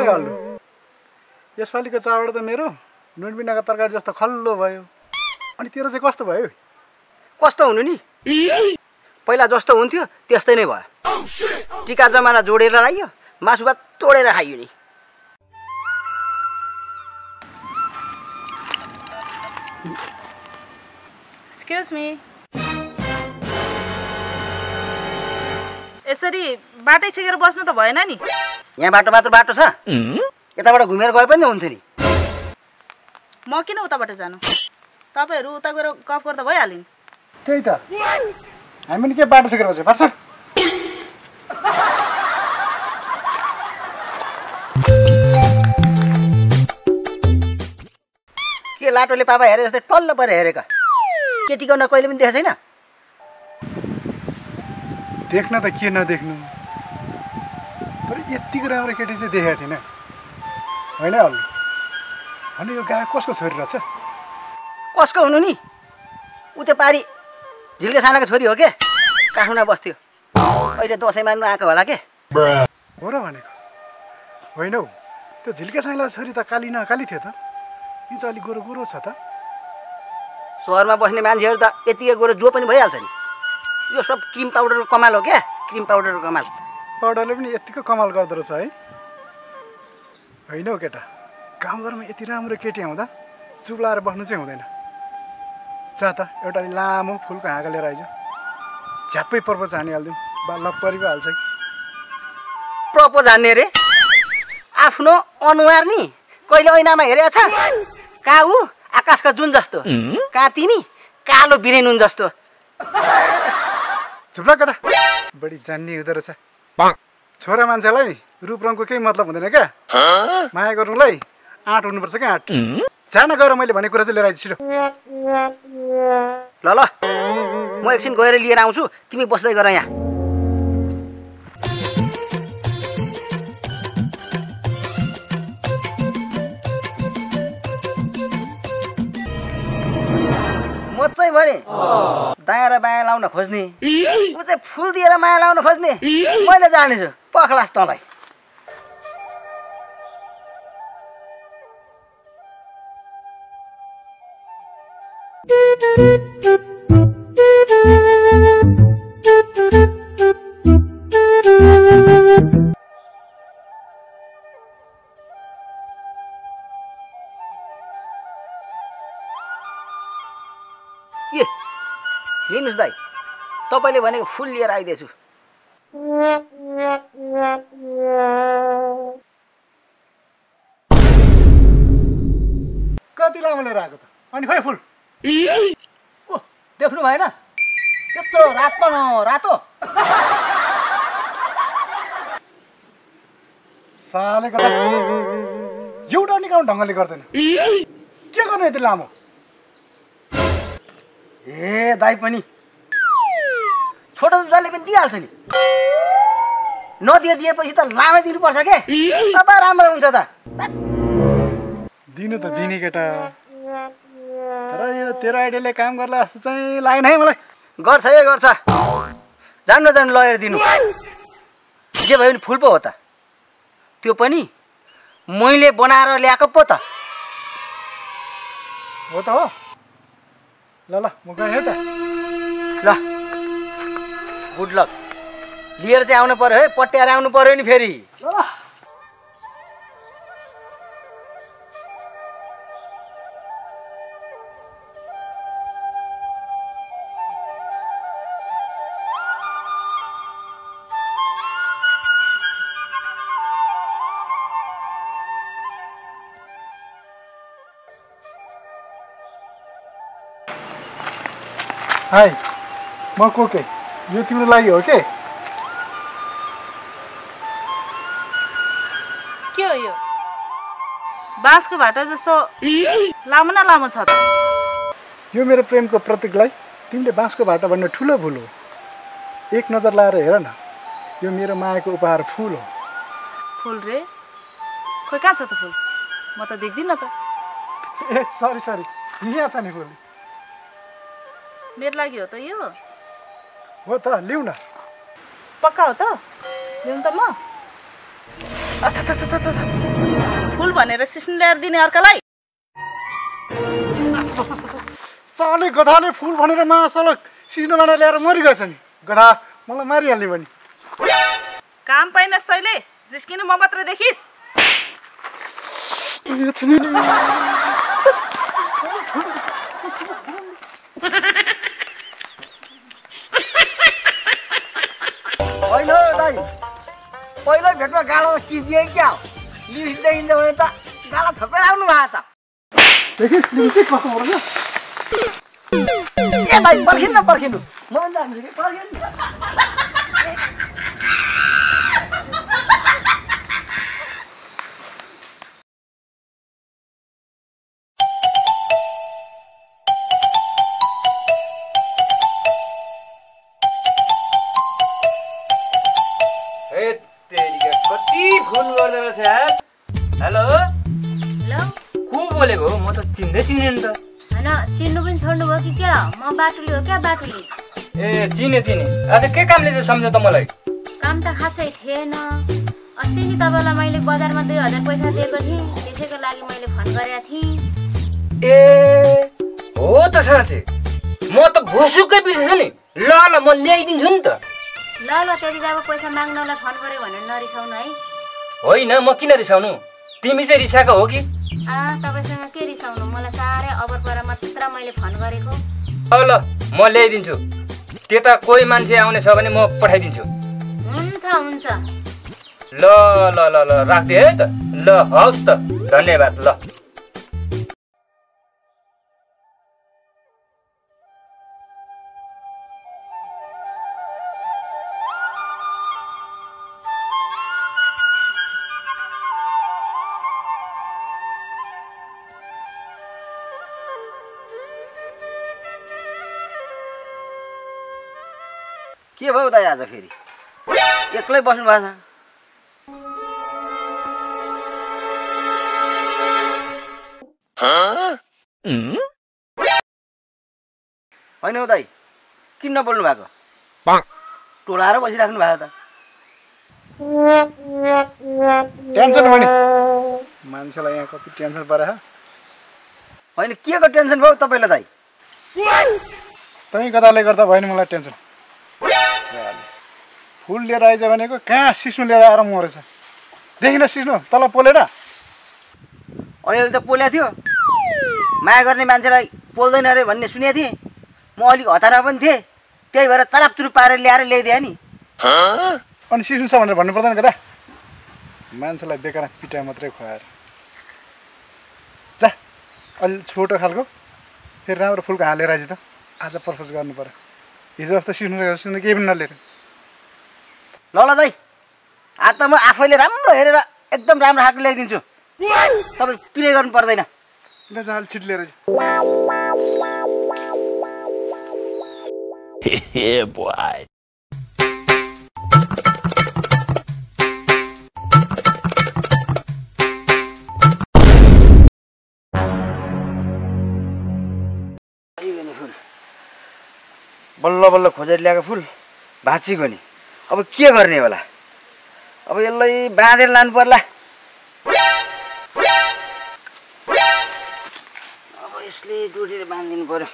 हल्लु यसपालिको चावल त मेरो नुन बिनाको तरकारी जस्तो खल्लो भयो अनि तेरो चाहिँ कस्तो भयो कस्तो हुनु नि पहिला जस्तो हुन्थ्यो त्यस्तै नै भयो टिका जमाना जोडेर लाग्यो मासु भात तोडेर खाइयो नि एक्सक्युज मी यसरी बाटै छेकेर बस्नु त भएन नि यहाँबाट मात्र बाटो छ यताबाट घुमेर गए पनि हुन्थ्यो नि म किन उताबाट जानु तपाईहरु उता गएर गफ गर्दा भइहाल्यो नि त्यही त हामी नि के बाटो सिकेर बस्यो पर्छ के लाटोले पापा हेरे जस्तै टल्ल परेर हेरेका केटीको न कहिले पनि देखेको छैन देख्न त के नदेख्नु तर यतिको राम्रो केटी चाहिँ देखेको थिएन होइन हल्लु अनि यो गाई कसको छोरी रहेछ कसको हुनु नि उ त्यो पारी झिल्के सानाको छोरी हो के काठमाडौँ बस्थ्यो अहिले दसैँ मान्नु आएको होला के हो र भनेको होइन हौ त्यो झिल्के सानाको छोरी त काली न काली थियो त यो त अलि गोरो गोरो छ त सहरमा बस्ने मान्छेहरू त यतिकै गोरो जो पनि भइहाल्छ नि यो सब क्रिम पाउडरको कमाल हो क्या क्रिम पाउडरको कमाल पाउडरले पनि यतिको कमाल गर्दो रहेछ है होइन हौ केटा गाउँघरमा यति राम्रो केटी आउँदा चुप लाएर बस्नु चाहिँ हुँदैन जा त एउटा लामो फुलको हाँगा लिएर आइज झ्याप्पै पर्पज हानिहालिदिउँ बाल परि पो हाल्छ कि प्रपोज हान्ने रे आफ्नो अनुहार नि कहिले ऐनामा हेरेको छ कहाँ ऊ आकाशका जुन जस्तो कहाँ तिमी कालो बिरेन हुन् जस्तो चुप्ला केटा बढी जान्ने हुँदो रहेछ छोरा मान्छेलाई रूप रङको केही मतलब हुँदैन क्या माया गर्नुलाई आँट हुनुपर्छ क्या आँट जान गएर मैले भनेको कुरा चाहिँ लिएर आइज छिटो ल ल म एकछिन गएर लिएर आउँछु तिमी बस्दै गर यहाँ म चाहिँ भने दायाँ र बायाँ लाउन खोज्ने ऊ चाहिँ फुल दिएर माया लाउन खोज्ने मैले जानेछु पखलास तँलाई के लिनुहोस् दाइ तपाईँले भनेको फुल लिएर आइदिएछु कति लामो लिएर आएको त अनि खोइ फुल ओ देख्नु भएन त्यत्रो रातो न रातो सालेको त एउटा निकाउनु ढङ्गले गर्दैन के गर्नु यति लामो ए दाइ पनि छोटो जसले पनि दिइहाल्छ नि नदिएपछि त लामै दिनुपर्छ के तपाईँ राम्रो हुन्छ त दिनु त दिने केटा तर यो तेरो आइडियाले काम गर्ला जस्तो चाहिँ लागेन है मलाई गर्छ है गर्छ जान्नु जान्नु लगेर दिनु जे भयो भने फुल पो हो त त्यो पनि मैले बनाएर ल्याएको पो त हो त हो ल ल म गएँ है त ल गुड लक लिएर चाहिँ आउनु पर्यो है पट्याएर आउनु पर्यो नि फेरि ल ल हाई म कोके यो तिम्रो लागि हो के हो यो बाँसको भाटा जस्तो लामो न लामो छ त यो मेरो प्रेमको प्रतीकलाई तिमीले बाँसको भाटा भन्ने ठुलो भुल हो एक नजर लाएर हेर न यो मेरो मायाको उपहार फुल हो फुल रे खोइ कहाँ छ त फुल म त देख्दिनँ त ए सरी सरी यहाँ छ नि फुल मेरो लागि हो त यो हो त लिऊ न पक्का हो त ल्याउँ त म फुल भनेर सिस्नु ल्याएर दिने अर्कालाई साले गधाले फुल भनेर मासलक सिस्नोमा ल्याएर मरिगएछ नि गधा मलाई मारिहाल्ने भने काम पाइनस् तैँले जिस्किनु म मात्र देखिस् होइन दाइ पहिलो भेटमा गालामा किजिए क्या हो लिस देखिन्छ भने त गाला थपेर आउनु भयो त देखिस् के कस्तो हो र ए भाइ पर्खिनु पर्खिनु म पनि जान्छु कि पर्खिनु कति फोन गर्दो रहेछ यार हेलो हेलो को बोलेको म त चिन्दै चिनेन त हैन चिन्नु पनि छोड्नु भयो कि क्या म बाटुली हो क्या बाटुली ए चिने आज के कामले चाहिँ सम्झ त मलाई काम त खासै थिएन अस्ति नि तपाईँलाई मैले बजारमा 2000 पैसा दिएको थिएँ त्यसैको लागि मैले फोन गरेको थिएँ ए हो त साँच्चै म त भुसुकै बिर्सेछु नि ल म ल्याइदिन्छु नि त ल त्यति जब पैसा माग्नलाई फोन गर्यो भनेर नरिसाउनु है होइन म किन रिसाउनु तिमी चाहिँ रिसाएको हो कि तपाईसँग के रिसाउनु मलाई साह्रै अबर पर मात्र मैले फोन गरेको ल म ल्याइदिन्छु त्यता कोही मान्छे आउने छ भने म पठाइदिन्छु हुन्छ ल ल ल ल राख्दिए है त ल हवस् त धन्यवाद ल के भयो दाइ आज फेरि एक्लै बस्नु भएको छ होइन हौ दाइ किन नबोल्नु भएको टोलाएर बसिराख्नु भएको त टेन्सन भयो नि मान्छेलाई यहाँ कति टेन्सन परेछ होइन के को टेन्सन भयो तपाईँलाई दाइ तपाईँ गदाले गर्दा भयो नि मलाई टेन्सन फुल लिएर आइज भनेको कहाँ सिस्नु लिएर आएर मरेछ देखिन सिस्नु तल पोलेर अहिले त पोलेको थियो माया गर्ने मान्छेलाई पोल्दैन अरे भन्ने सुनेको थिएँ म अलिक हतारमा पनि थिएँ त्यही भएर चरापचुरुप पारेर ल्याएर ल्याइदिएँ नि अनि सिस्नु छ भनेर भन्नु पर्दैन कता मान्छेलाई बेकार पिटाइ मात्रै खुवाएर जा अलि छोटो खालको फेरि राम्रो फुलको हालेर आइज त आज प्रपोज गर्नु पर्यो हिजो जस्तो सिस्नु केही पनि नलिएर ल दाइ आज त म आफैले राम्रो हेरेर एकदम राम्रो खालको ल्याइदिन्छु तपाईँ पिरे गर्नु पर्दैन ल जा अलि छिट लिएर बल्ल बल्ल खोजेर ल्याएको फुल भाँचिएको नि अब के गर्ने होला अब यसलाई बाँधेर लानु पर्ला अब यसले डोरीले बाँधिदिनु पर्यो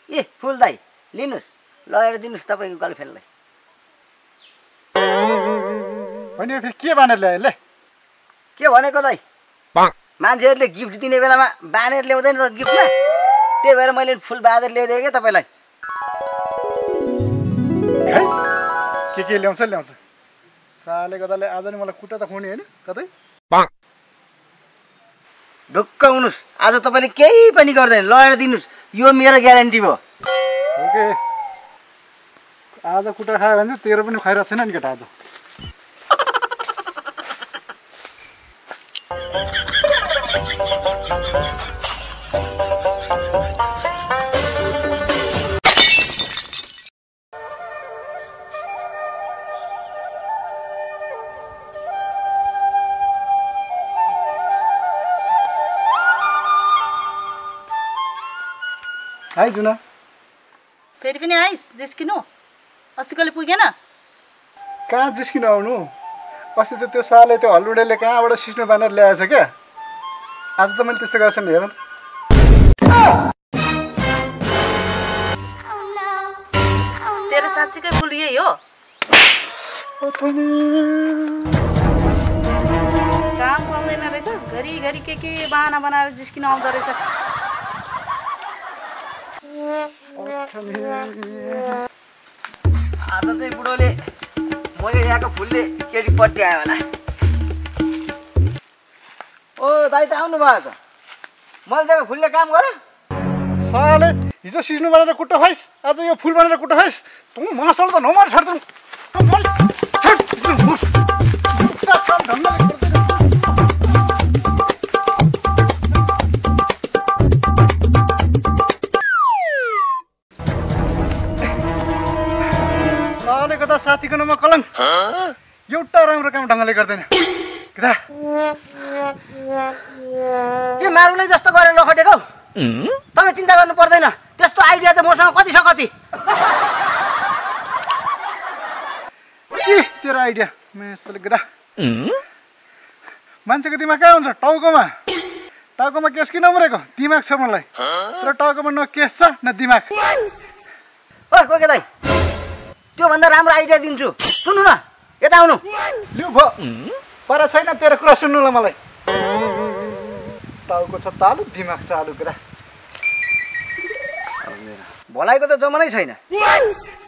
ए फुल दाइ लिनुहोस् लगेर दिनुहोस् तपाईँको गर्लफ्रेन्डलाई होइन फेरि के बानेर ल्यायो ले के भनेको दाइ मान्छेहरूले गिफ्ट दिने बेलामा बानेर ल्याउँदैन त गिफ्टमा त्यही भएर मैले फुल बाँधेर ल्याइदिएँ क्या तपाईँलाई के ल्याउँछ साले गदाले आज नि मलाई कुटा त खुवाउने होइन कतै ढुक्क हुनुहोस् आज तपाईँले केही पनि गर्दैन लगेर दिनुहोस् यो मेरो ग्यारेन्टी भयो ओके आज कुटा खायो भने चाहिँ तेरो पनि खाइरहेको छैन नि केटा आज हाई जुना फेरि पनि आइस जिस्किनु अस्ति कहिले पुगेन कहाँ जिस्किनु आउनु अस्ति त त्यो साले त्यो हल्लुडेले कहाँबाट सिस्नो बानेर ल्याएछ क्या आज त मैले त्यस्तो गर्छु नि हेर तेरो साँच्चीकै फुल यही हो काम पाउँदैन रहेछ घरिघरि के बाहना बनाएर जिस्किन आउँदो रहेछ आज चाहिँ बुढोले मैले ल्याएको फुलले केटी पट्टी आयो होला ओ दाइ त आउनु भयो त मैले दिएको फुलले काम गर्यो साले हिजो सिस्नो बनाएर कुट्टा खाइस् आज यो फुल बनाएर कुट्टा खाइस् तँ मासल त नमार छाड्छौ सालेको त साथीको नाममा कलङ्क एउटा राम्रो काम ढङ्गले गर्दैन किता के मारुले जस्तो गरेर नखटेको तपाईँ चिन्ता गर्नु पर्दैन त्यस्तो आइडिया चाहिँ मसँग कति छ कति के तेरो आइडिया मेसले गदा मान्छेको दिमाग कहाँ हुन्छ टाउकोमा टाउकोमा केस किन मरेको दिमाग छ मलाई तर टाउकोमा न केस छ न दिमाग ओ कोके दाइ त्योभन्दा राम्रो आइडिया दिन्छु सुन्नु न यता आउनु लिउ भो पर छैन तेरो कुरा सुन्नुलाई मलाई टाउको छ तालु दिमाग छ आलु कुरा भलाइको त जमानै छैन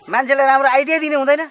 मान्छेले राम्रो आइडिया दिने हुँदैन